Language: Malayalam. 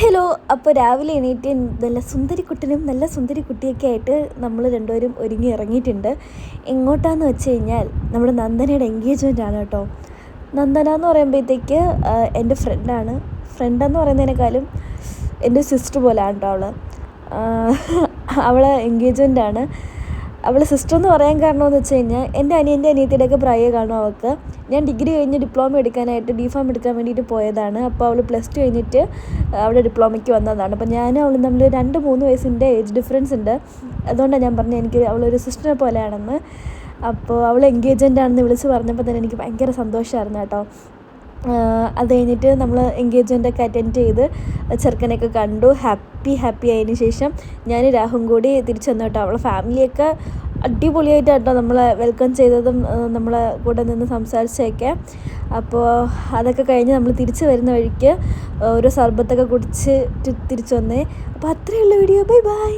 ഹലോ. അപ്പോൾ രാവിലെ എണീറ്റ് നല്ല സുന്ദരിക്കുട്ടനും നല്ല സുന്ദരി കുട്ടിയൊക്കെ ആയിട്ട് നമ്മൾ രണ്ടുപേരും ഒരുങ്ങി ഇറങ്ങിയിട്ടുണ്ട്. എങ്ങോട്ടാന്ന് വെച്ച് കഴിഞ്ഞാൽ നമ്മുടെ നന്ദനയുടെ എൻഗേജ്മെൻ്റ് ആണ് കേട്ടോ. നന്ദന എന്ന് പറയുമ്പോഴത്തേക്ക് എൻ്റെ ഫ്രണ്ടെന്ന് പറയുന്നതിനേക്കാളും എൻ്റെ സിസ്റ്റർ പോലെയാണ് കേട്ടോ അവൾ. അവളെ എൻഗേജ്മെൻ്റ് ആണ്. അവൾ സിസ്റ്റർ എന്ന് പറയാൻ കാരണമെന്ന് വെച്ച് കഴിഞ്ഞാൽ എൻ്റെ അനിയത്തിയുടെയൊക്കെ പ്രായം കാണും അവൾക്ക്. ഞാൻ ഡിഗ്രി കഴിഞ്ഞ് ഡിപ്ലോമ എടുക്കാനായിട്ട് DPharm എടുക്കാൻ വേണ്ടിയിട്ട് പോയതാണ്. അപ്പോൾ അവൾ +2 കഴിഞ്ഞിട്ട് അവിടെ ഡിപ്ലോമയ്ക്ക് വന്നതാണ്. അപ്പോൾ ഞാനും അവളും തമ്മിൽ 2-3 വയസ്സിൻ്റെ ഏജ് ഡിഫറൻസ് ഉണ്ട്. അതുകൊണ്ടാണ് ഞാൻ പറഞ്ഞത് എനിക്ക് അവളൊരു സിസ്റ്ററിനെ പോലെയാണെന്ന്. അപ്പോൾ അവൾ എൻഗേജ്മെൻ്റ് ആണെന്ന് വിളിച്ച് പറഞ്ഞപ്പോൾ തന്നെ എനിക്ക് ഭയങ്കര സന്തോഷമായിരുന്നു കേട്ടോ. അത് കഴിഞ്ഞിട്ട് നമ്മൾ എൻഗേജ്മെൻ്റൊക്കെ അറ്റൻഡ് ചെയ്ത് ചെറുക്കനെയൊക്കെ കണ്ടു. ഹാപ്പി ആയതിന് ശേഷം ഞാൻ രാഹും കൂടി തിരിച്ചു വന്നു കേട്ടോ. അവളെ ഫാമിലിയൊക്കെ അടിപൊളിയായിട്ട് കേട്ടോ നമ്മളെ വെൽക്കം ചെയ്തതും നമ്മളെ കൂടെ നിന്ന് സംസാരിച്ചൊക്കെ. അപ്പോൾ അതൊക്കെ കഴിഞ്ഞ് നമ്മൾ തിരിച്ച് വരുന്ന വഴിക്ക് ഒരു സർബത്തൊക്കെ കുടിച്ച് തിരിച്ചു വന്നേ. അപ്പോൾ അത്രയുള്ള വീഡിയോ. ബൈ.